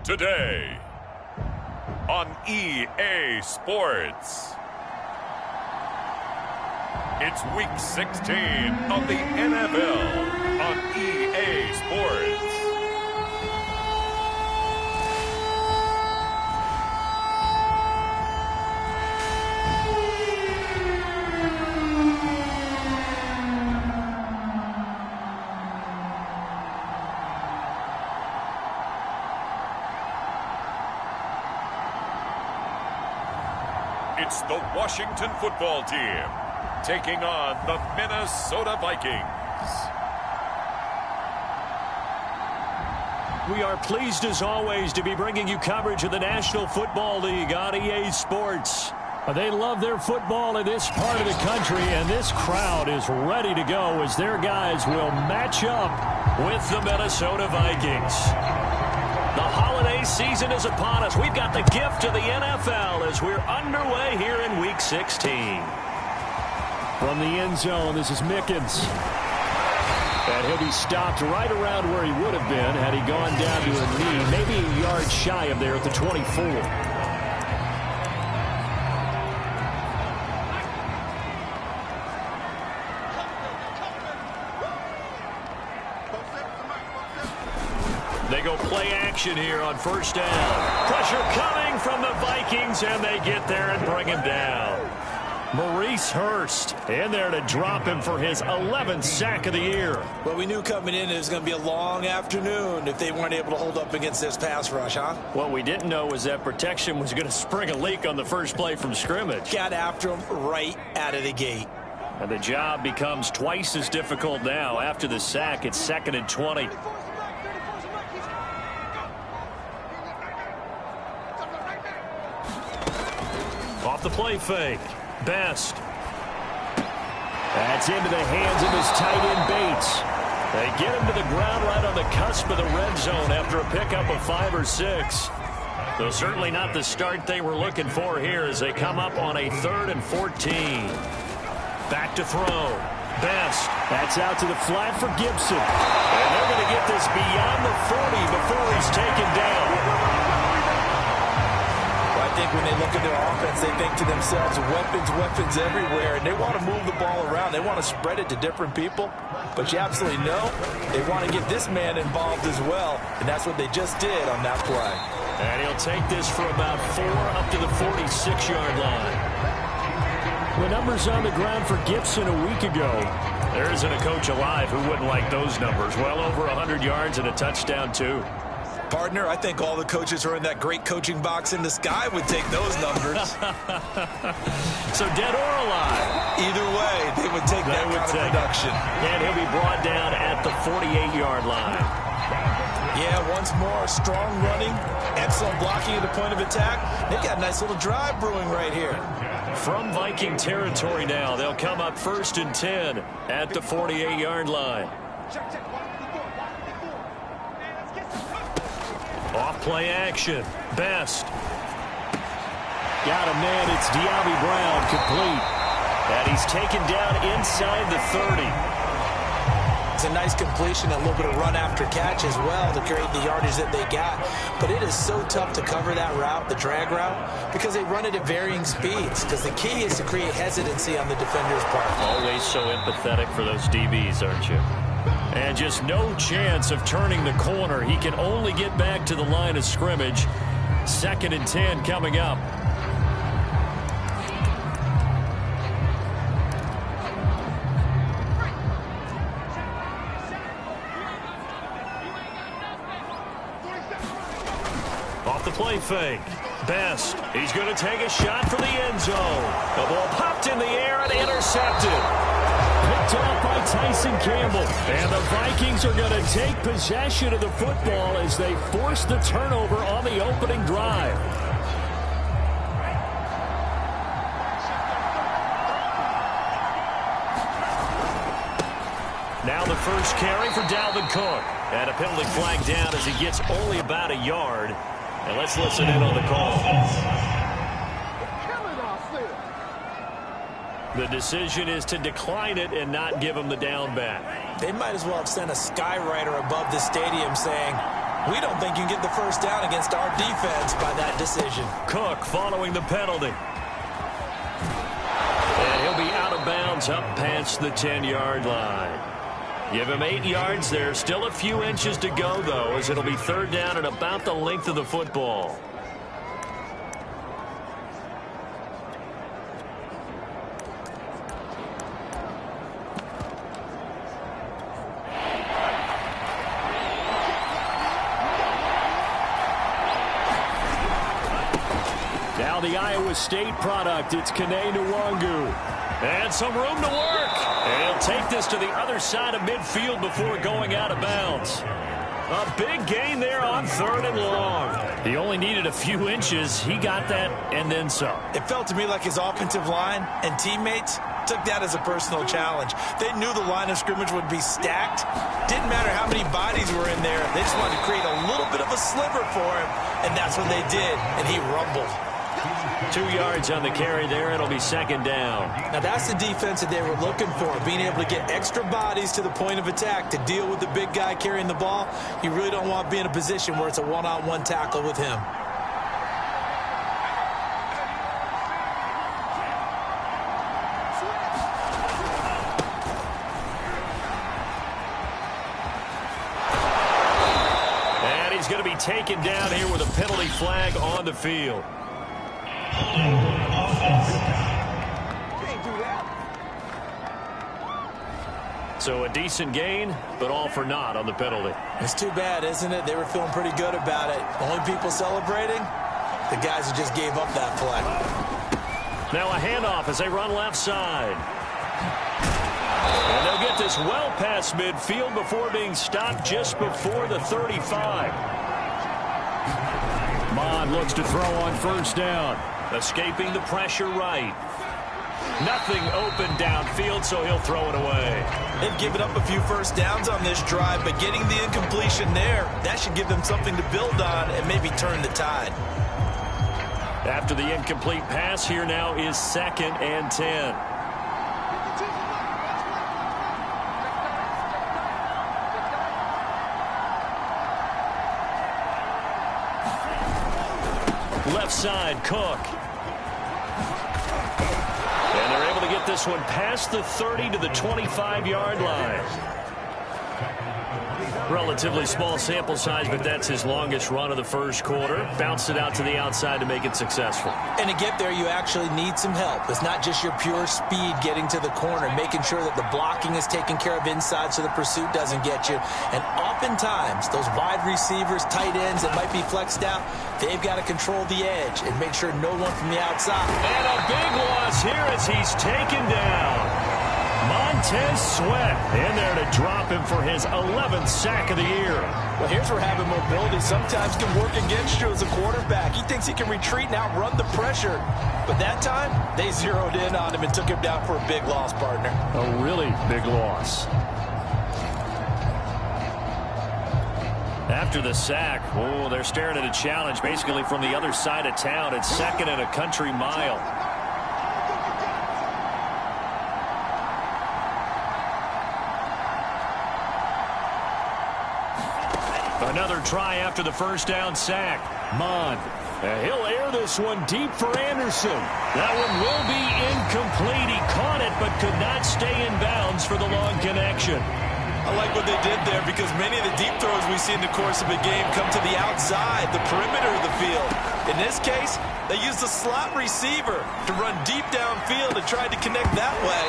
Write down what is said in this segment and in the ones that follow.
Today on EA Sports. It's week 16 of the NFL on EA Sports. It's the Washington football team taking on the Minnesota Vikings. We are pleased as always to be bringing you coverage of the National Football League on EA Sports. They love their football in this part of the country, and this crowd is ready to go as their guys will match up with the Minnesota Vikings. The holiday season is upon us. We've got the gift of the NFL as we're underway here in Week 16. From the end zone, this is Mickens. And he'll be stopped right around where he would have been had he gone down to a knee, maybe a yard shy of there at the 24. They go play action here on first down. Pressure coming from the Vikings, and they get there and bring him down. Maurice Hurst in there to drop him for his 11th sack of the year. Well, we knew coming in it was going to be a long afternoon if they weren't able to hold up against this pass rush, huh? What we didn't know was that protection was going to spring a leak on the first play from scrimmage. Got after him right out of the gate. And the job becomes twice as difficult now. After the sack, it's 2nd and 20. Off the play fake. Best. That's into the hands of his tight end Bates. They get him to the ground right on the cusp of the red zone after a pickup of 5 or 6. Though certainly not the start they were looking for here as they come up on a 3rd and 14. Back to throw. Best. That's out to the flat for Gibson. And they're going to get this beyond the 40 before he's taken down. I think when they look at their offense, they think to themselves, weapons everywhere, and they want to move the ball around. They want to spread it to different people, but you absolutely know they want to get this man involved as well, and that's what they just did on that play. And he'll take this for about 4 up to the 46-yard line. The numbers on the ground for Gibson a week ago. There isn't a coach alive who wouldn't like those numbers. Well over 100 yards and a touchdown, too. Partner, I think all the coaches who are in that great coaching box in the sky would take those numbers. So dead or alive? Either way, they would take that kind of production. And he'll be brought down at the 48-yard line. Yeah, once more, strong running, excellent blocking at the point of attack. They've got a nice little drive brewing right here. From Viking territory now, they'll come up 1st and 10 at the 48-yard line. Off play action. Best. Got him, man. It's De'Ami Brown complete. And he's taken down inside the 30. It's a nice completion, a little bit of run after catch as well to create the yardage that they got. But it is so tough to cover that route, the drag route, because they run it at varying speeds. Because the key is to create hesitancy on the defender's part. Always so empathetic for those DBs, aren't you? And just no chance of turning the corner. He can only get back to the line of scrimmage. 2nd and 10 coming up. Off the play fake. Best. He's going to take a shot for the end zone. The ball popped in the air and intercepted. Picked off by Tyson Campbell. And the Vikings are going to take possession of the football as they force the turnover on the opening drive. Now the first carry for Dalvin Cook. And a penalty flag down as he gets only about a yard. And let's listen in on the call. The decision is to decline it and not give him the down back. They might as well have sent a skywriter above the stadium saying, We don't think you can get the first down against our defense by that decision. Cook following the penalty. And he'll be out of bounds up past the 10-yard line. Give him 8 yards there. Still a few inches to go, though, as it'll be third down at about the length of the football. Now the Iowa State product, it's Kene Nwangu. And some room to work. And he'll take this to the other side of midfield before going out of bounds. A big gain there on 3rd and long. He only needed a few inches. He got that and then some. It felt to me like his offensive line and teammates took that as a personal challenge. They knew the line of scrimmage would be stacked. Didn't matter how many bodies were in there. They just wanted to create a little bit of a sliver for him. And that's what they did. And he rumbled. 2 yards on the carry there. It'll be second down. Now that's the defense that they were looking for, being able to get extra bodies to the point of attack to deal with the big guy carrying the ball. You really don't want to be in a position where it's a one-on-one tackle with him. And he's going to be taken down here with a penalty flag on the field. So a decent gain, but all for naught on the penalty. It's too bad, isn't it? They were feeling pretty good about it. Only people celebrating, the guys who just gave up that play. Now a handoff as they run left side. And they'll get this well past midfield before being stopped just before the 35. Mond looks to throw on first down. Escaping the pressure right. Nothing open downfield, so he'll throw it away. They've given up a few first downs on this drive, but getting the incompletion there, that should give them something to build on and maybe turn the tide. After the incomplete pass, here now is 2nd and 10. Left side, Cook. And they're able to get this one past the 30 to the 25-yard line. Relatively small sample size, but that's his longest run of the first quarter. Bounced it out to the outside to make it successful. And to get there, you actually need some help. It's not just your pure speed getting to the corner, making sure that the blocking is taken care of inside so the pursuit doesn't get you. And oftentimes, those wide receivers, tight ends that might be flexed out, they've got to control the edge and make sure no one from the outside. And a big loss here as he's taken down. Montez Sweat in there to drop him for his 11th sack of the year. Well, here's where having mobility sometimes can work against you as a quarterback. He thinks he can retreat and outrun the pressure. But that time, they zeroed in on him and took him down for a big loss, partner. A really big loss. After the sack, oh, they're staring at a challenge basically from the other side of town. It's 2nd and a country mile. Another try after the first down sack. Mond. He'll air this one deep for Anderson. That one will be incomplete. He caught it but could not stay in bounds for the long connection. I like what they did there because many of the deep throws we see in the course of a game come to the outside, the perimeter of the field. In this case, they used a slot receiver to run deep downfield and tried to connect that way.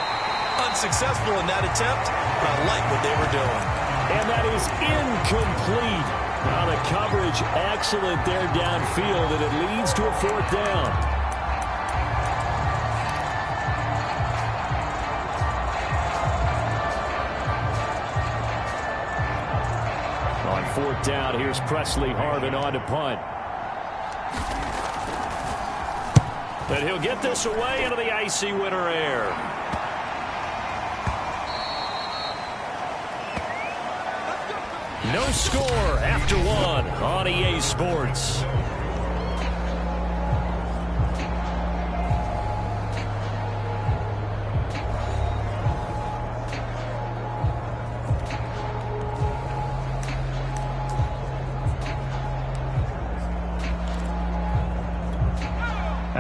Unsuccessful in that attempt, but I like what they were doing. And that is incomplete. Now the coverage excellent there downfield, and it leads to a 4th down. On 4th down, here's Presley Harvin on to punt. And he'll get this away into the icy winter air. No score after one on EA Sports.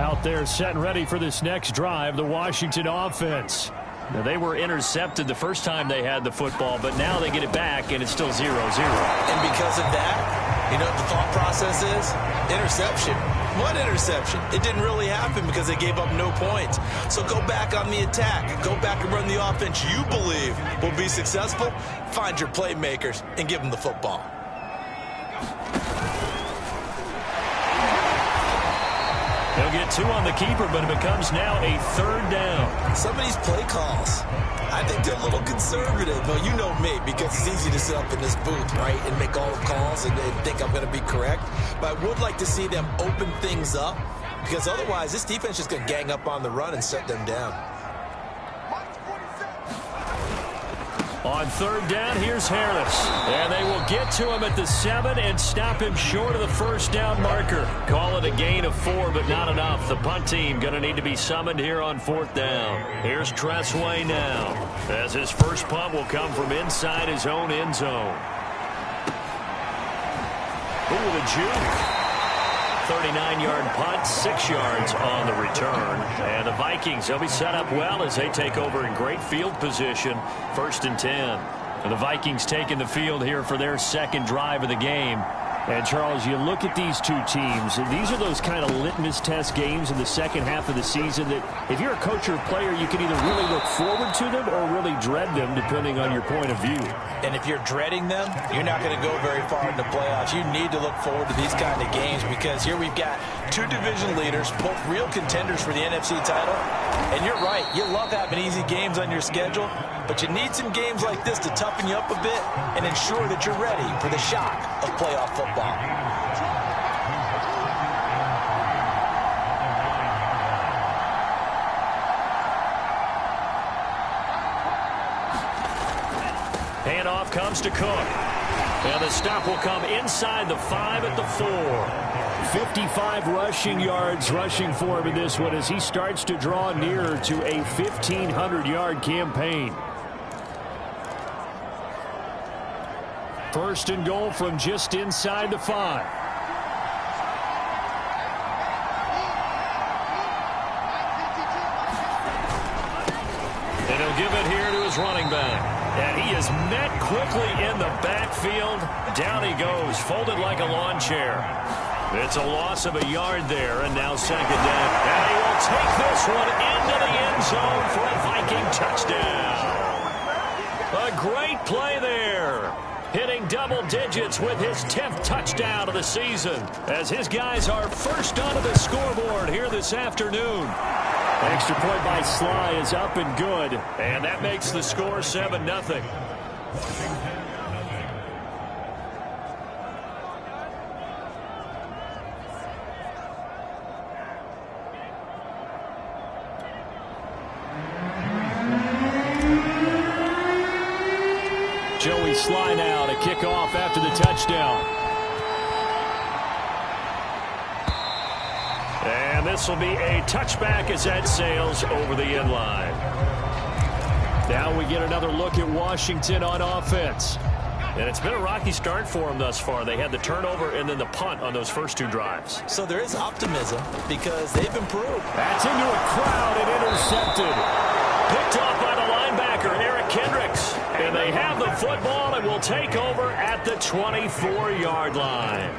Out there set and ready for this next drive, the Washington offense. Now, they were intercepted the first time they had the football, but now they get it back, and it's still 0-0. And because of that, you know what the thought process is? Interception. What interception? It didn't really happen because they gave up no points. So go back on the attack. Go back and run the offense you believe will be successful. Find your playmakers and give them the football. They'll get 2 on the keeper, but it becomes now a 3rd down. Some of these play calls, I think they're a little conservative. But you know me, because it's easy to sit up in this booth, right, and make all the calls and think I'm going to be correct. But I would like to see them open things up, because otherwise this defense is going to gang up on the run and shut them down. On 3rd down, here's Harris. And they will get to him at the 7 and stop him short of the 1st down marker. Call it a gain of 4, but not enough. The punt team going to need to be summoned here on 4th down. Here's Tressway now, as his first punt will come from inside his own end zone. Ooh, the juke. 39-yard punt, 6 yards on the return. And the Vikings, they'll be set up well as they take over in great field position. 1st and 10. And the Vikings taking the field here for their 2nd drive of the game. And, Charles, you look at these two teams, and these are those kind of litmus test games in the second half of the season that if you're a coach or a player, you can either really look forward to them or really dread them, depending on your point of view. And if you're dreading them, you're not going to go very far in the playoffs. You need to look forward to these kind of games because here we've got 2 division leaders, both real contenders for the NFC title. And you're right, you love having easy games on your schedule, but you need some games like this to toughen you up a bit and ensure that you're ready for the shock of playoff football. Handoff comes to Cook. And the stop will come inside the 5 at the 4. 55 rushing yards rushing for him in this one as he starts to draw nearer to a 1,500-yard campaign. 1st and goal from just inside the 5. And he'll give it here to his running back. And he is met quickly in the backfield. Down he goes, folded like a lawn chair. It's a loss of a yard there, and now 2nd down. And he will take this one into the end zone for a Viking touchdown. A great play there. Hitting double digits with his 10th touchdown of the season as his guys are first onto the scoreboard here this afternoon. Extra point by Sly is up and good, and that makes the score 7-0. Joey Sly now to kick off after the touchdown. And this will be a touchback as that sails over the end line. Now we get another look at Washington on offense. And it's been a rocky start for them thus far. They had the turnover and then the punt on those first 2 drives. So there is optimism because they've improved. That's into a crowd and intercepted. Picked off by the linebacker, Eric Kendricks. And they have the football and will take over at the 24-yard line.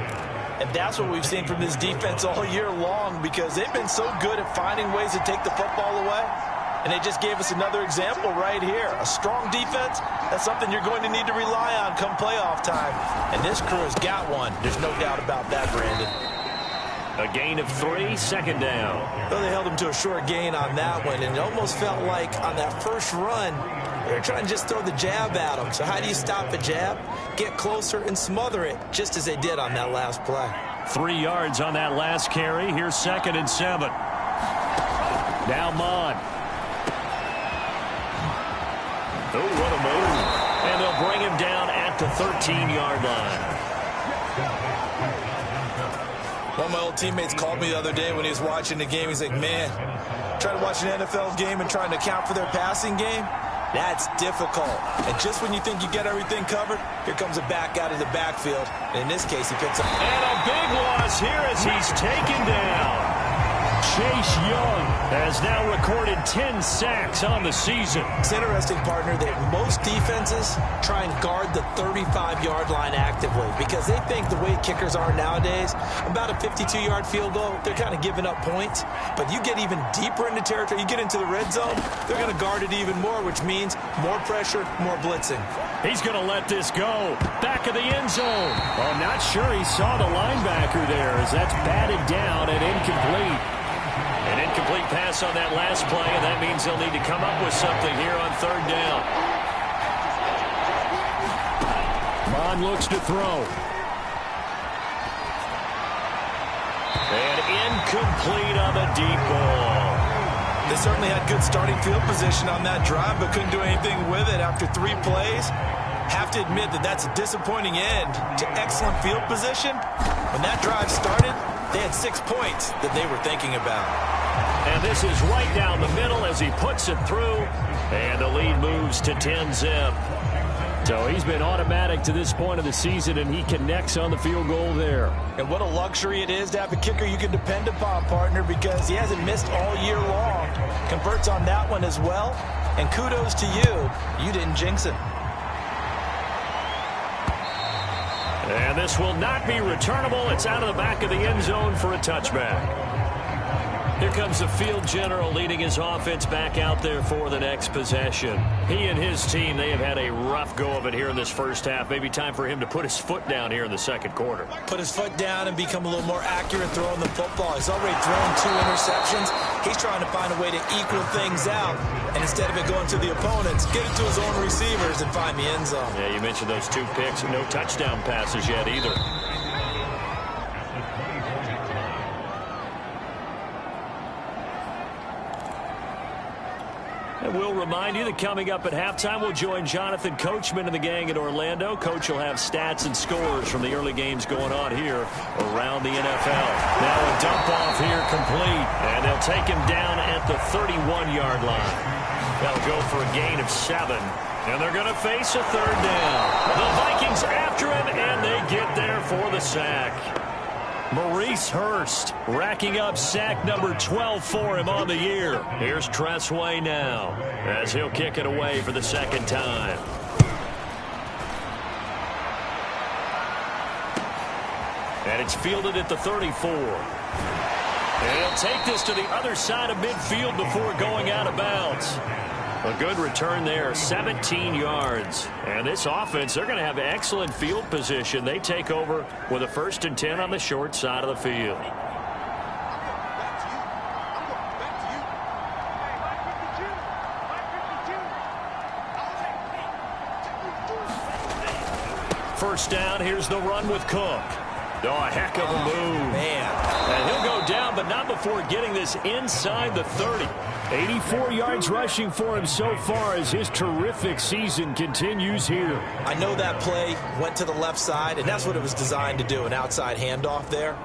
And that's what we've seen from this defense all year long because they've been so good at finding ways to take the football away. And they just gave us another example right here. A strong defense, that's something you're going to need to rely on come playoff time. And this crew has got one. There's no doubt about that, Brandon. A gain of 3, 2nd down. Well, they held him to a short gain on that one, and it almost felt like on that first run, they were trying to just throw the jab at him. So how do you stop a jab? Get closer and smother it, just as they did on that last play. 3 yards on that last carry. Here's 2nd and 7. Now Mond. Oh, what a move. And they'll bring him down at the 13-yard line. One of my old teammates called me the other day when he was watching the game. He's like, man, trying to watch an NFL game and trying to account for their passing game, that's difficult. And just when you think you get everything covered, here comes a back out of the backfield. And in this case, he picks up. And a big loss here as he's taken down. Chase Young has now recorded 10 sacks on the season. It's interesting, partner, that most defenses try and guard the 35-yard line actively because they think the way kickers are nowadays, about a 52-yard field goal, they're kind of giving up points. But you get even deeper into territory, you get into the red zone, they're going to guard it even more, which means more pressure, more blitzing. He's going to let this go. Back of the end zone. Oh, I'm not sure he saw the linebacker there as that's batted down and incomplete. An incomplete pass on that last play, and that means they'll need to come up with something here on third down. Mond looks to throw. And incomplete on the deep ball. They certainly had good starting field position on that drive, but couldn't do anything with it after 3 plays. Have to admit that that's a disappointing end to excellent field position. When that drive started, they had 6 points that they were thinking about. And this is right down the middle as he puts it through. And the lead moves to 10-zip. So he's been automatic to this point of the season, and he connects on the field goal there. And what a luxury it is to have a kicker you can depend upon, partner, because he hasn't missed all year long. Converts on that one as well. And kudos to you. You didn't jinx him. And this will not be returnable. It's out of the back of the end zone for a touchback. Here comes the field general leading his offense back out there for the next possession. He and his team, they have had a rough go of it here in this first half. Maybe time for him to put his foot down here in the second quarter. Put his foot down and become a little more accurate throwing the football. He's already thrown 2 interceptions. He's trying to find a way to equal things out. And instead of it going to the opponents, get it to his own receivers and find the end zone. Yeah, you mentioned those 2 picks. No touchdown passes yet either. And we'll remind you that coming up at halftime, we'll join Jonathan Coachman and the gang in Orlando. Coach will have stats and scores from the early games going on here around the NFL. Now a dump off here complete, and they'll take him down at the 31-yard line. They'll go for a gain of 7, and they're going to face a third down. The Vikings after him, and they get there for the sack. Maurice Hurst racking up sack number 12 for him on the year. Here's Tress Way now as he'll kick it away for the second time. And it's fielded at the 34. And he'll take this to the other side of midfield before going out of bounds. A good return there, 17 yards. And this offense, they're going to have excellent field position. They take over with a 1st and 10 on the short side of the field. First down, here's the run with Cook. Oh, a heck of a move. Man. And he'll go down, but not before getting this inside the 30. 84 yards rushing for him so far as his terrific season continues here. I know that play went to the left side, and that's what it was designed to do, an outside handoff there.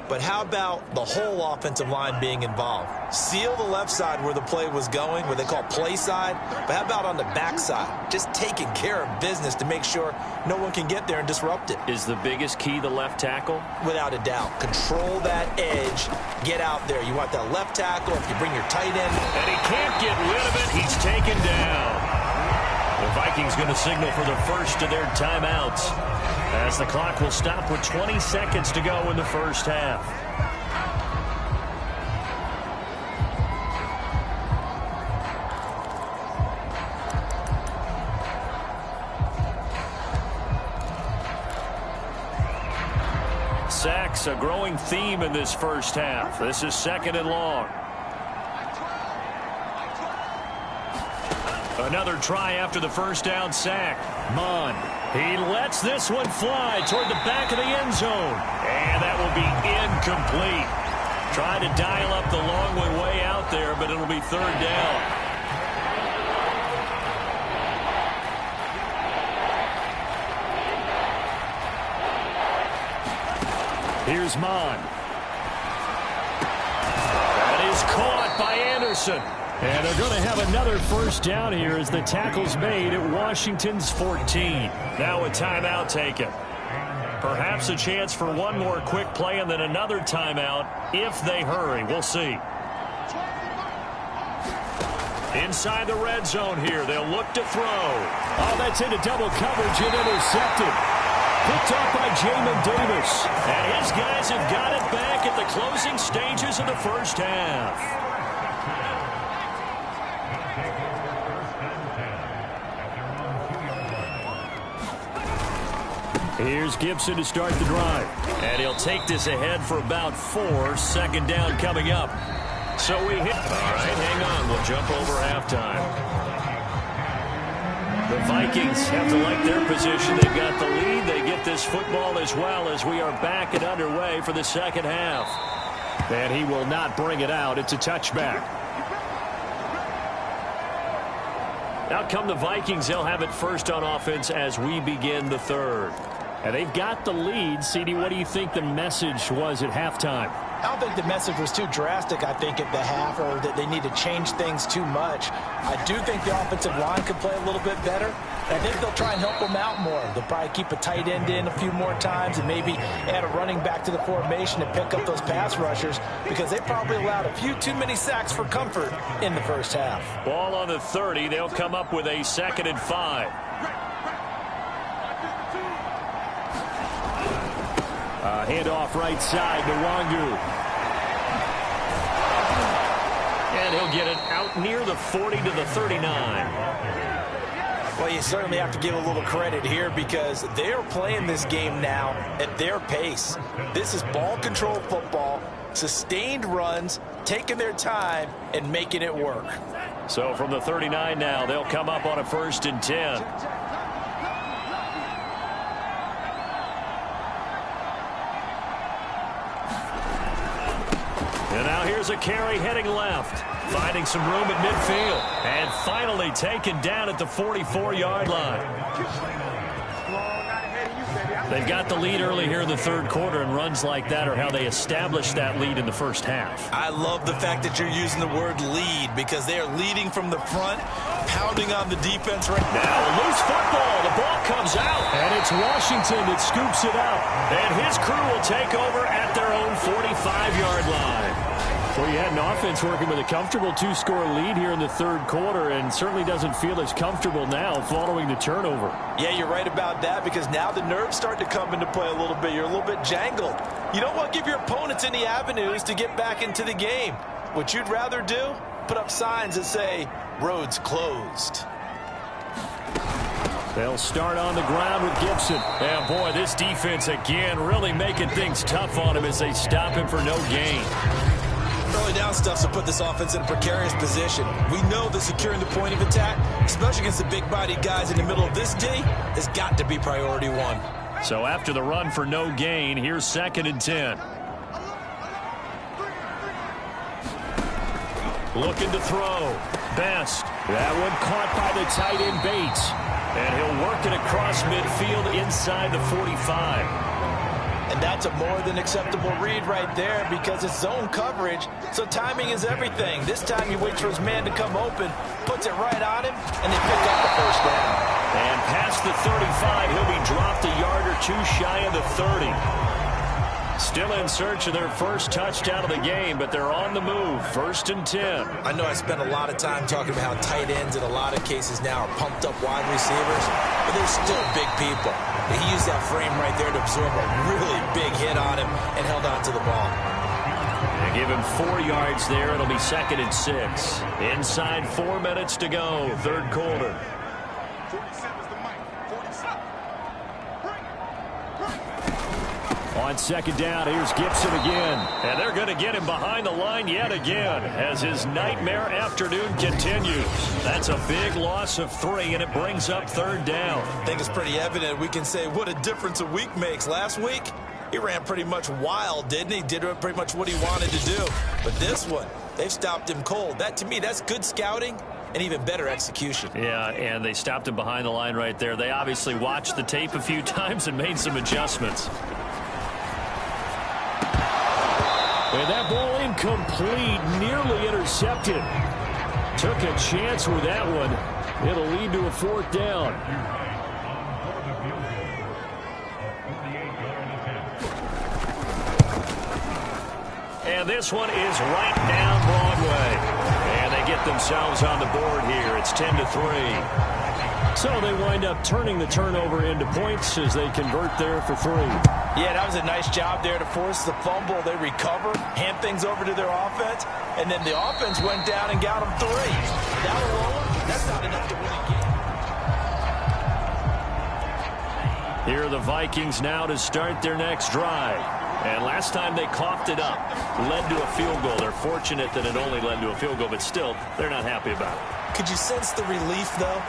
But how about the whole offensive line being involved? Seal the left side where the play was going, where they call play side. But how about on the back side? Just taking care of business to make sure no one can get there and disrupt it. Is the biggest key the left tackle? Without a doubt. Control that edge. Get out there. You want that left tackle. If you bring your tight end. And he can't get rid of it. He's taken down. The Vikings going to signal for the first of their timeouts, as the clock will stop with 20 seconds to go in the first half. Sacks, a growing theme in this first half. This is 2nd and long. Another try after the first down sack. Mond. He lets this one fly toward the back of the end zone. And that will be incomplete. Trying to dial up the long one way out there, but it'll be 3rd down. Here's Mond. That is caught by Anderson. And they're going to have another first down here as the tackle's made at Washington's 14. Now a timeout taken. Perhaps a chance for one more quick play and then another timeout if they hurry. We'll see. Inside the red zone here, they'll look to throw. Oh, that's into double coverage and intercepted. Picked off by Jamin Davis. And his guys have got it back at the closing stages of the first half. Here's Gibson to start the drive. And he'll take this ahead for about 4. Second down coming up. So we hit. All right, hang on. We'll jump over halftime. The Vikings have to like their position. They've got the lead. They get this football as well as we are back and underway for the second half. And he will not bring it out. It's a touchback. Out come the Vikings. They'll have it first on offense as we begin the third. And they've got the lead. CD, what do you think the message was at halftime? I don't think the message was too drastic, I think, at the half, or that they need to change things too much. I do think the offensive line could play a little bit better. I think they'll try and help them out more. They'll probably keep a tight end in a few more times and maybe add a running back to the formation to pick up those pass rushers because they probably allowed a few too many sacks for comfort in the first half. Ball on the 30. They'll come up with a 2nd and 5. Handoff right side to Wangu. And he'll get it out near the 40 to the 39. Well, you certainly have to give a little credit here because they're playing this game now at their pace. This is ball control football, sustained runs, taking their time, and making it work. So from the 39 now, they'll come up on a 1st and 10. And now here's a carry heading left. Finding some room at midfield. And finally taken down at the 44-yard line. They've got the lead early here in the third quarter, and runs like that are how they established that lead in the first half. I love the fact that you're using the word lead because they are leading from the front, pounding on the defense right now. Now a loose football. The ball comes out. And it's Washington that scoops it up. And his crew will take over at their own 45-yard line. Well, you had an offense working with a comfortable 2-score lead here in the third quarter and certainly doesn't feel as comfortable now following the turnover. Yeah, you're right about that because now the nerves start to come into play a little bit. You're a little bit jangled. You don't want to give your opponents any avenues to get back into the game. What you'd rather do, put up signs that say, roads closed. They'll start on the ground with Gibson. And boy, this defense again really making things tough on him as they stop him for no gain. Early down stuff to put this offense in a precarious position. We know that securing the point of attack, especially against the big-bodied guys in the middle of this D, has got to be priority one. So after the run for no gain, here's 2nd and 10. Looking to throw. Best. That one caught by the tight end Bates. And he'll work it across midfield inside the 45. And that's a more than acceptable read right there because it's zone coverage, so timing is everything. This time he waits for his man to come open, puts it right on him, and they pick up the first down. And past the 35, he'll be dropped a yard or two shy of the 30. Still in search of their first touchdown of the game, but they're on the move. 1st and 10. I know I spent a lot of time talking about how tight ends in a lot of cases now are pumped up wide receivers, but they're still big people. He used that frame right there to absorb a really big hit on him and held on to the ball. They give him 4 yards there. It'll be 2nd and 6. Inside 4 minutes to go, third quarter. On 2nd down, here's Gibson again. And they're going to get him behind the line yet again as his nightmare afternoon continues. That's a big loss of 3, and it brings up 3rd down. I think it's pretty evident. We can say what a difference a week makes. Last week, he ran pretty much wild, didn't he? Did pretty much what he wanted to do. But this one, they've stopped him cold. That, to me, that's good scouting and even better execution. Yeah, and they stopped him behind the line right there. They obviously watched the tape a few times and made some adjustments. And that ball incomplete, nearly intercepted. Took a chance with that one. It'll lead to a 4th down. And this one is right down Broadway. And they get themselves on the board here. It's 10-3. So they wind up turning the turnover into points as they convert there for 3. Yeah, that was a nice job there to force the fumble. They recover, hand things over to their offense, and then the offense went down and got them 3. Down alone, that's not enough to win a game. Here are the Vikings now to start their next drive. And last time they coughed it up, led to a field goal. They're fortunate that it only led to a field goal, but still, they're not happy about it. Could you sense the relief, though,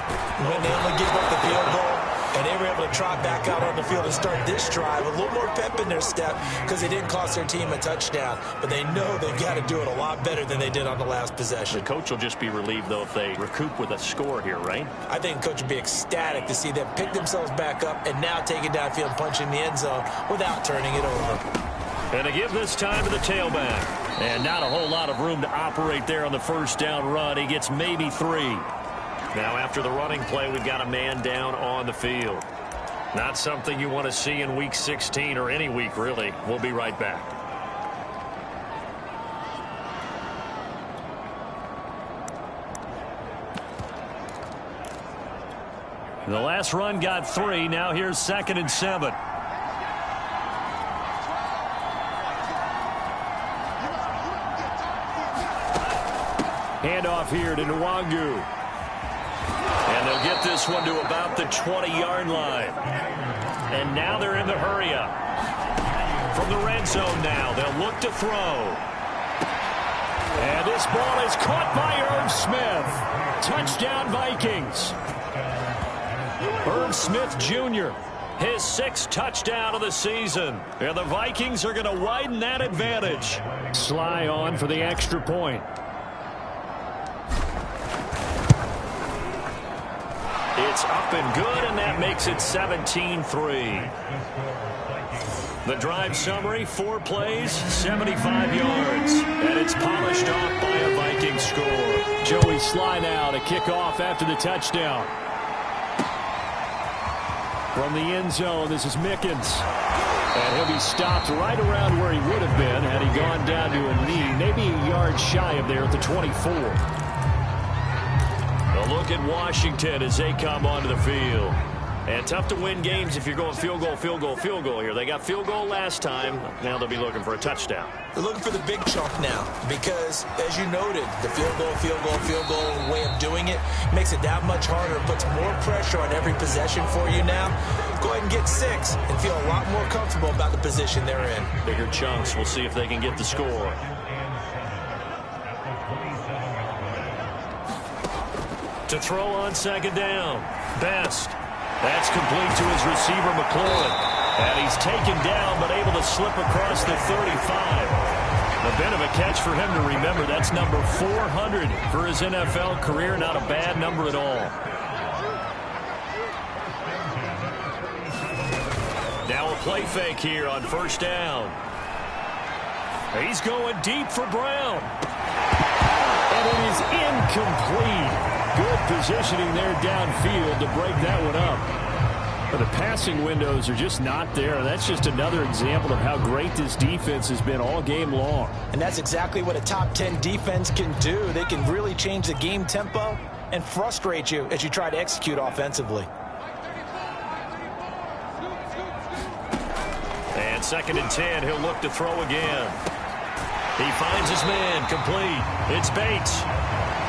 when they only gave up the field goal and they were able to trot back out on the field and start this drive? A little more pep in their step because they didn't cost their team a touchdown. But they know they've got to do it a lot better than they did on the last possession. The coach will just be relieved, though, if they recoup with a score here, right? I think the coach would be ecstatic to see them pick themselves back up and now take it downfield and punch in the end zone without turning it over. And to give this time to the tailback. And not a whole lot of room to operate there on the first down run. He gets maybe 3. Now after the running play, we've got a man down on the field. Not something you want to see in Week 16 or any week, really. We'll be right back. The last run got 3. Now here's 2nd and 7. Handoff here to Nwangu. And they'll get this one to about the 20-yard line. And now they're in the hurry-up. From the red zone now, they'll look to throw. And this ball is caught by Irv Smith. Touchdown, Vikings. Irv Smith Jr., his 6th touchdown of the season. And the Vikings are going to widen that advantage. Sly on for the extra point. It's up and good, and that makes it 17-3. The drive summary, 4 plays, 75 yards. And it's polished off by a Viking score. Joey Sly now to kick off after the touchdown. From the end zone, this is Mickens. And he'll be stopped right around where he would have been had he gone down to a knee, maybe a yard shy of there at the 24. A look at Washington as they come onto the field. And tough to win games if you're going field goal, field goal, field goal here. They got field goal last time. Now they'll be looking for a touchdown. They're looking for the big chunk now because, as you noted, the field goal way of doing it makes it that much harder. It puts more pressure on every possession for you now. Go ahead and get 6 and feel a lot more comfortable about the position they're in. Bigger chunks. We'll see if they can get the score. To throw on 2nd down. Best. That's complete to his receiver, McLaurin. And he's taken down, but able to slip across the 35. A bit of a catch for him to remember. That's number 400 for his NFL career. Not a bad number at all. Now a play fake here on 1st down. He's going deep for Brown. And it is incomplete. Good positioning there downfield to break that one up. But the passing windows are just not there. That's just another example of how great this defense has been all game long. And that's exactly what a top 10 defense can do. They can really change the game tempo and frustrate you as you try to execute offensively. And 2nd and 10, he'll look to throw again. He finds his man, complete. It's Bates.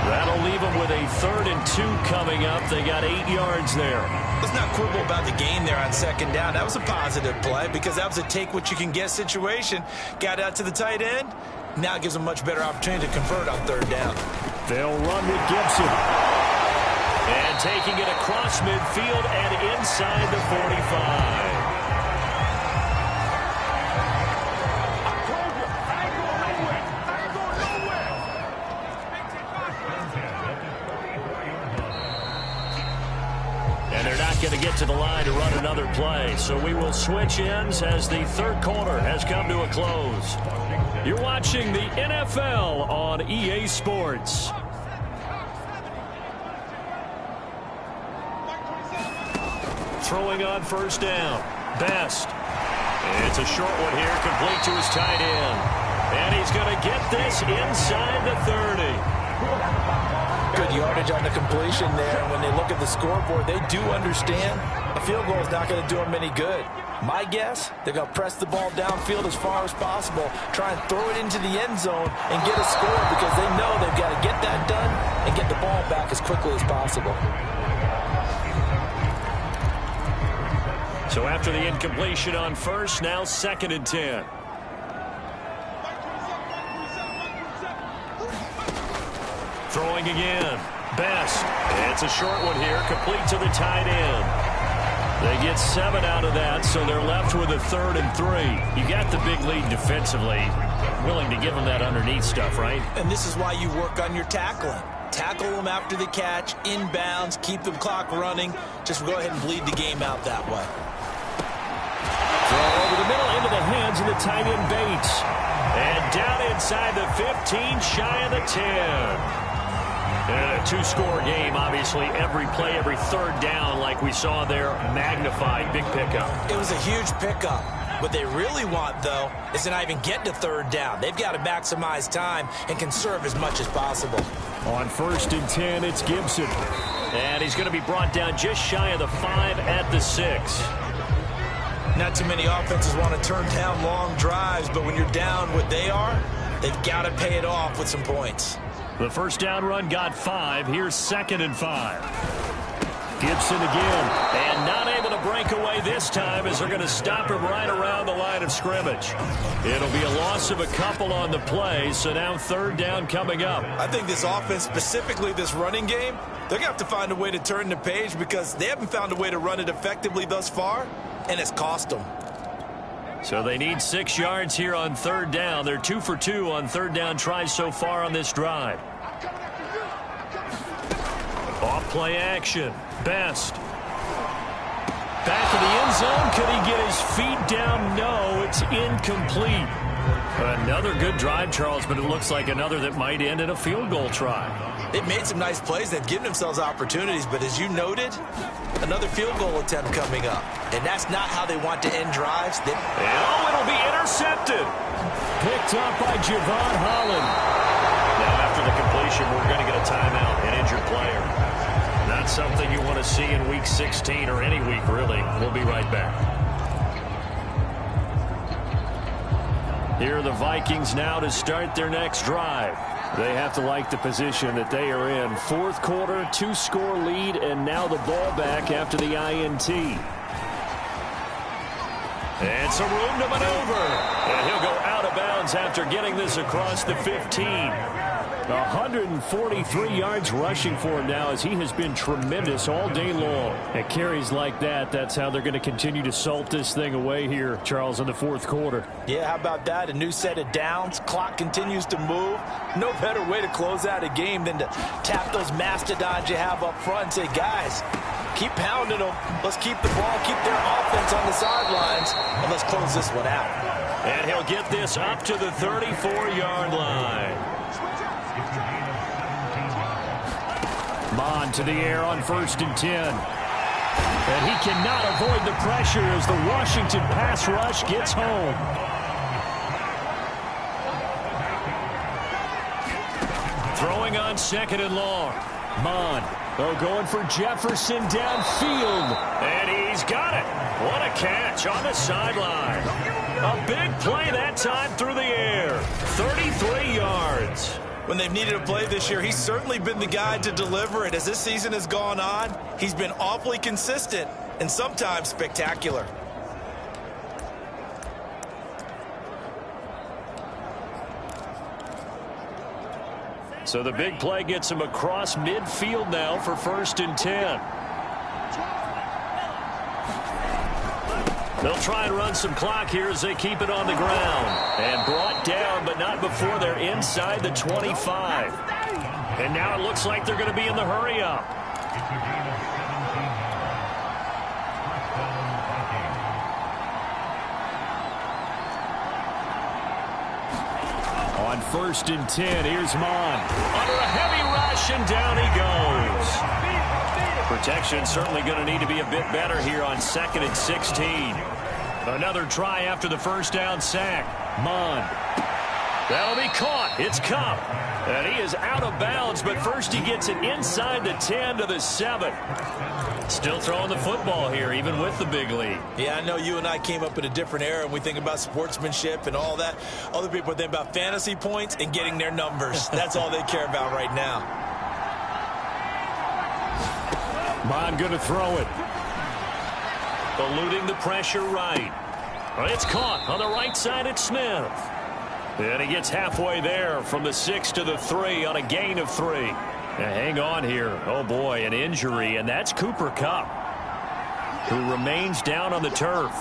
That'll leave him with a 3rd and 2 coming up. They got 8 yards there. Let's not quibble about the game there on 2nd down. That was a positive play because that was a take-what-you-can-get situation. Got out to the tight end. Now it gives them a much better opportunity to convert on 3rd down. They'll run with Gibson. And taking it across midfield and inside the 45. Going to get to the line to run another play. So we will switch ends as the 3rd quarter has come to a close. You're watching the NFL on EA Sports. Throwing on 1st down. Best. It's a short one here, complete to his tight end. And he's going to get this inside the 30. Good yardage on the completion there. When they look at the scoreboard, they do understand a field goal is not going to do them any good. My guess, they're going to press the ball downfield as far as possible, try and throw it into the end zone and get a score because they know they've got to get that done and get the ball back as quickly as possible. So after the incompletion on first, now 2nd and 10. Throwing again. Best. It's a short one here, complete to the tight end. They get 7 out of that, so they're left with a 3rd and 3. You got the big lead defensively. Willing to give them that underneath stuff, right? And this is why you work on your tackling. Tackle them after the catch, inbounds, keep the clock running. Just go ahead and bleed the game out that way. Throw over the middle into the hands of the tight end Bates. And down inside the 15, shy of the 10. And a 2-score game, obviously. Every play, every 3rd down, like we saw there, magnified. Big pickup. It was a huge pickup. What they really want, though, is to not even get to 3rd down. They've got to maximize time and conserve as much as possible. On 1st and 10, it's Gibson. And he's going to be brought down just shy of the 5 at the 6. Not too many offenses want to turn down long drives, but when you're down what they are, they've got to pay it off with some points. The first down run got 5. Here's 2nd and 5. Gibson again. And not able to break away this time as they're going to stop him right around the line of scrimmage. It'll be a loss of a couple on the play, so now 3rd down coming up. I think this offense, specifically this running game, they're going to have to find a way to turn the page because they haven't found a way to run it effectively thus far, and it's cost them. So they need 6 yards here on 3rd down. They're 2 for 2 on 3rd down tries so far on this drive. Off play action. Best. Back of the end zone. Could he get his feet down? No, it's incomplete. Another good drive, Charles, but it looks like another that might end in a field goal try. They've made some nice plays. They've given themselves opportunities, but as you noted, another field goal attempt coming up. And that's not how they want to end drives. It'll be intercepted. Picked up by Javon Holland. Now after the completion, we're going to get a timeout, an injured player. Not something you want to see in Week 16 or any week, really. We'll be right back. Here are the Vikings now to start their next drive. They have to like the position that they are in. 4th quarter, 2-score lead, and now the ball back after the INT. And some room to maneuver. And he'll go out of bounds after getting this across the 15. 143 yards rushing for him now as he has been tremendous all day long. At carries like that, that's how they're going to continue to salt this thing away here, Charles, in the 4th quarter. Yeah, how about that? A new set of downs. Clock continues to move. No better way to close out a game than to tap those mastodons you have up front and say, guys, keep pounding them. Let's keep the ball, keep their offense on the sidelines, and let's close this one out. And he'll get this up to the 34-yard line. Mon to the air on 1st and 10. And he cannot avoid the pressure as the Washington pass rush gets home. Throwing on 2nd and long. Mon, going for Jefferson downfield. And he's got it. What a catch on the sideline. A big play that time through the air. 33 yards. When they've needed a play this year, he's certainly been the guy to deliver it. As this season has gone on, he's been awfully consistent and sometimes spectacular. So the big play gets him across midfield now for 1st and 10. They'll try and run some clock here as they keep it on the ground. And brought down, but not before they're inside the 25. And now it looks like they're going to be in the hurry-up. On 1st and 10, here's Mon. Under a heavy rush, and down he goes. Protection certainly going to need to be a bit better here on 2nd and 16. Another try after the 1st down sack. Mon. That'll be caught. It's Kupp. And he is out of bounds, but first he gets it inside the 10 to the 7. Still throwing the football here, even with the big lead. Yeah, I know you and I came up in a different era, and we think about sportsmanship and all that. Other people think about fantasy points and getting their numbers. That's all they care about right now. Bond going to throw it. Eluding the pressure right. It's caught on the right side at Smith. And he gets halfway there from the 6 to the 3 on a gain of 3. Now hang on here. Oh, boy, an injury, and that's Cooper Kupp, who remains down on the turf.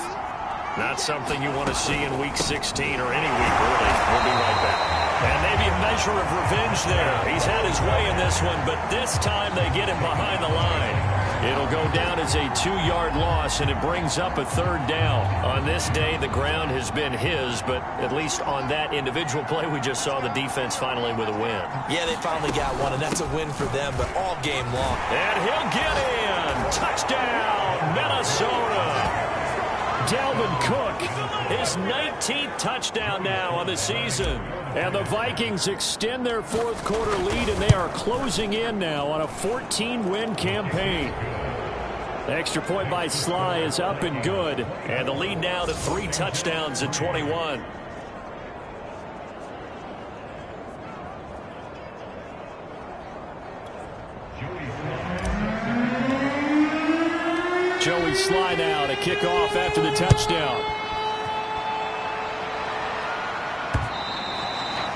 Not something you want to see in Week 16 or any week, really. We'll be right back. And maybe a measure of revenge there. He's had his way in this one, but this time they get him behind the line. It'll go down as a 2-yard loss, and it brings up a 3rd down. On this day, the ground has been his, but at least on that individual play, we just saw the defense finally with a win. Yeah, they finally got one, and that's a win for them, but all game long. And he'll get in. Touchdown, Minnesota. Dalvin Cook, his 19th touchdown now on the season. And the Vikings extend their 4th quarter lead, and they are closing in now on a 14-win campaign. The extra point by Sly is up and good. And the lead now to 3 touchdowns at 21. Joey Sly now to kick off after the touchdown.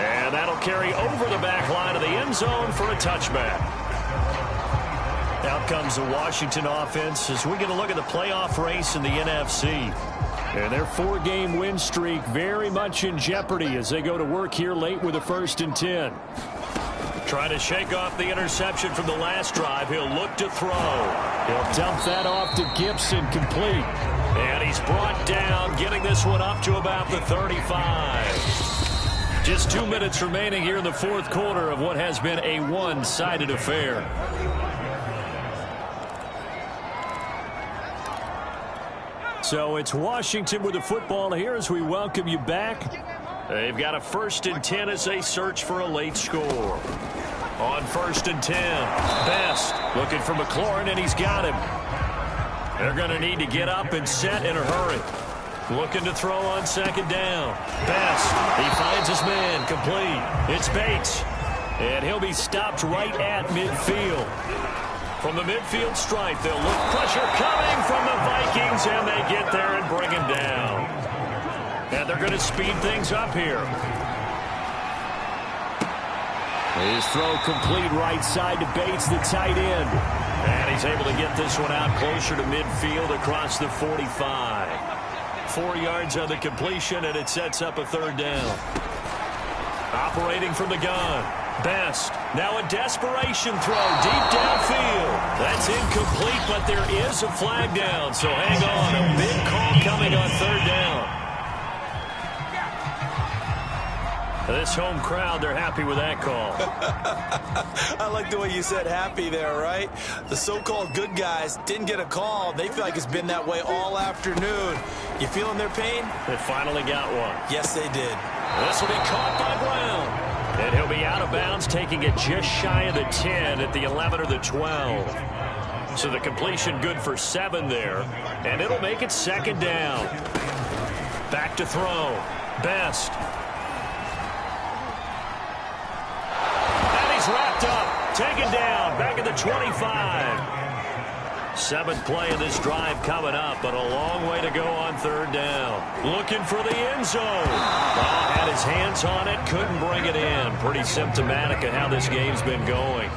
And that'll carry over the back line of the end zone for a touchback. Out comes the Washington offense as we get a look at the playoff race in the NFC. And their 4-game win streak very much in jeopardy as they go to work here late with a 1st and 10. Trying to shake off the interception from the last drive. He'll look to throw. He'll dump that off to Gibson, complete. And he's brought down, getting this one up to about the 35. Just 2 minutes remaining here in the 4th quarter of what has been a one-sided affair. So it's Washington with the football here as we welcome you back. They've got a 1st and 10 as they search for a late score. On 1st and 10, Best looking for McLaurin, and he's got him. They're going to need to get up and set in a hurry. Looking to throw on 2nd down. Best, he finds his man, complete. It's Bates, and he'll be stopped right at midfield. From the midfield stripe, they'll look pressure coming from the Vikings, and they get there and bring him down. And they're going to speed things up here. His throw complete right side to Bates, the tight end. And he's able to get this one out closer to midfield across the 45. 4 yards on the completion, and it sets up a 3rd down. Operating from the gun. Best. Now a desperation throw deep downfield. That's incomplete, but there is a flag down. So hang on. A big call coming on 3rd down. This home crowd, they're happy with that call. I like the way you said happy there, right? The so-called good guys didn't get a call. They feel like it's been that way all afternoon. You feeling their pain? They finally got one. Yes, they did. This will be caught by Brown. And he'll be out of bounds, taking it just shy of the 10 at the 11 or the 12. So the completion good for 7 there. And it'll make it 2nd down. Back to throw. Best. Wrapped up, taken down, back at the 25. 7th play of this drive coming up, but a long way to go on 3rd down. Looking for the end zone. Oh, had his hands on it, couldn't bring it in. Pretty symptomatic of how this game's been going.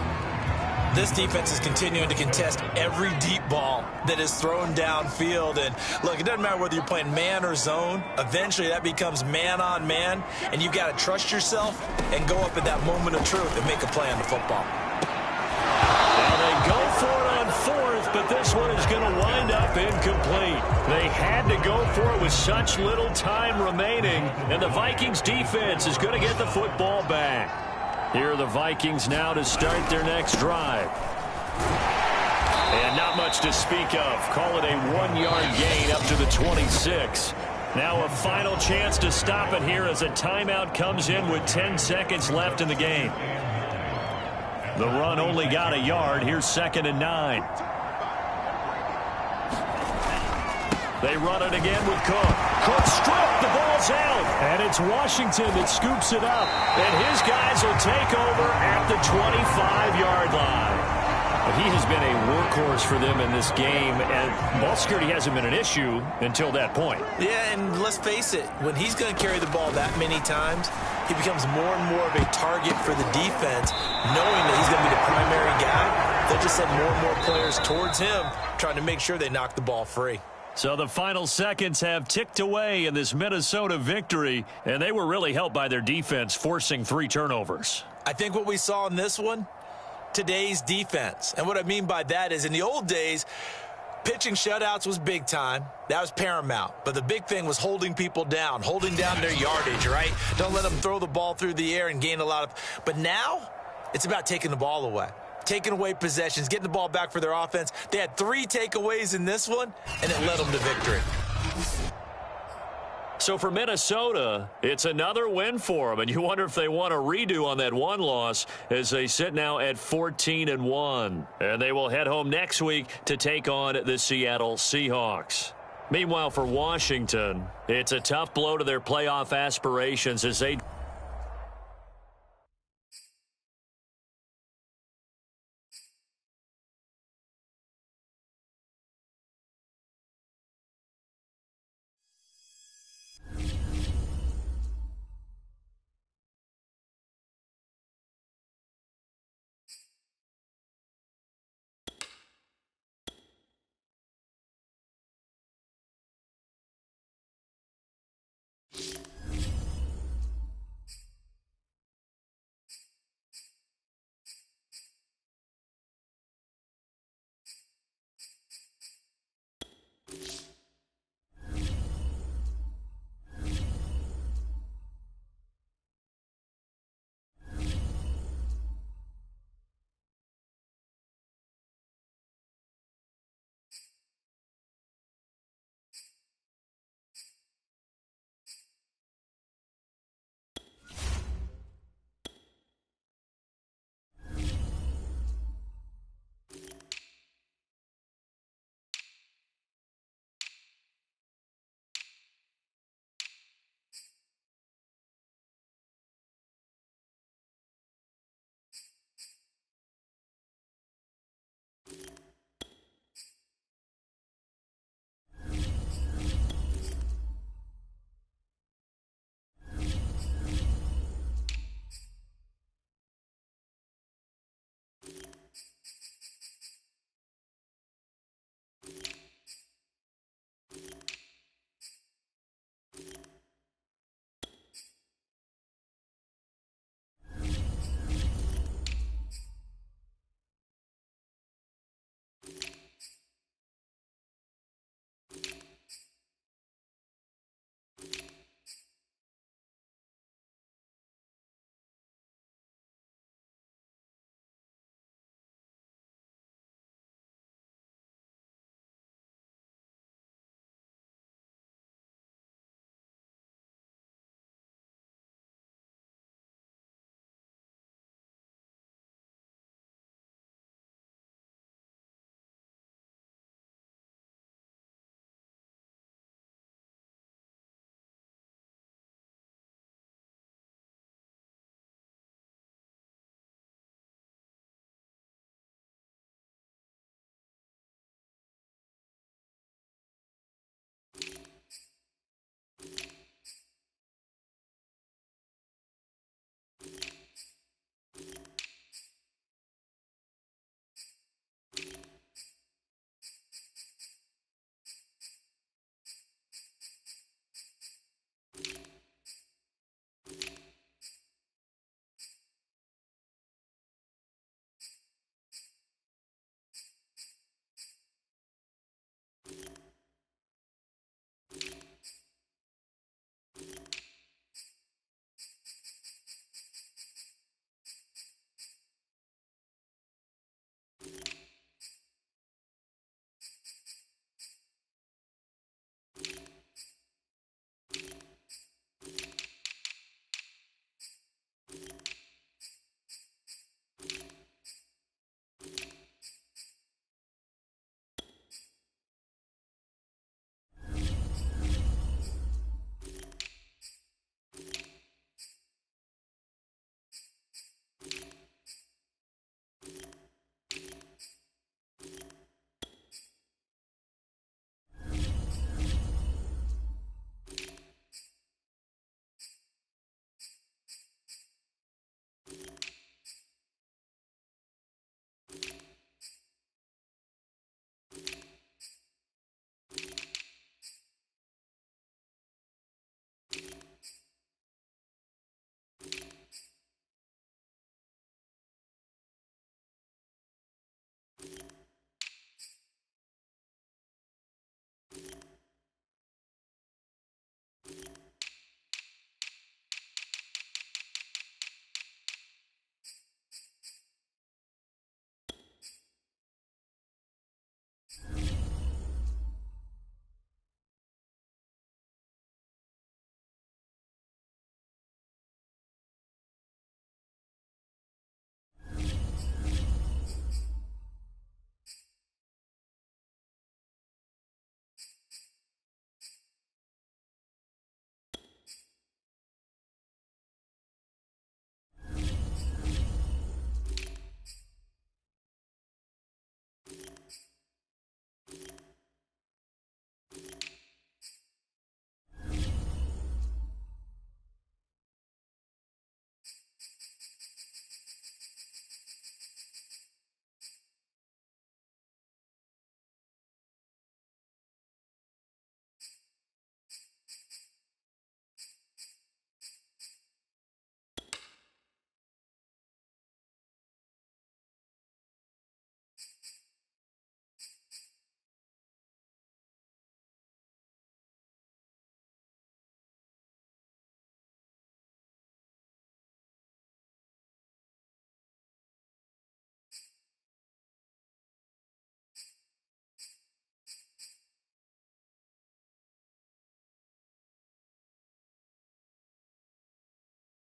This defense is continuing to contest every deep ball that is thrown downfield. And look, it doesn't matter whether you're playing man or zone. Eventually that becomes man on man, and you've got to trust yourself and go up at that moment of truth and make a play on the football. Now they go for it on 4th, but this one is going to wind up incomplete. They had to go for it with such little time remaining, and the Vikings defense is going to get the football back. Here are the Vikings now to start their next drive. And not much to speak of. Call it a 1-yard gain up to the 26. Now a final chance to stop it here as a timeout comes in with 10 seconds left in the game. The run only got a yard. Here's 2nd and 9. They run it again with Cook. Cook stripped. The ball's out. And it's Washington that scoops it up. And his guys will take over at the 25-yard line. But he has been a workhorse for them in this game, and ball security hasn't been an issue until that point. Yeah, and let's face it, when he's going to carry the ball that many times, he becomes more and more of a target for the defense, knowing that he's going to be the primary guy. They'll just send more and more players towards him, trying to make sure they knock the ball free. So the final seconds have ticked away in this Minnesota victory, and they were really helped by their defense, forcing 3 turnovers. I think what we saw in this one, today's defense. And what I mean by that is in the old days, pitching shutouts was big time. That was paramount. But the big thing was holding people down, holding down their yardage, right? Don't let them throw the ball through the air and gain a lot of. But now it's about taking the ball away, taking away possessions, getting the ball back for their offense. They had 3 takeaways in this one, and it led them to victory. So for Minnesota, it's another win for them, and you wonder if they want a redo on that one loss as they sit now at 14-1. And they will head home next week to take on the Seattle Seahawks. Meanwhile, for Washington, it's a tough blow to their playoff aspirations as they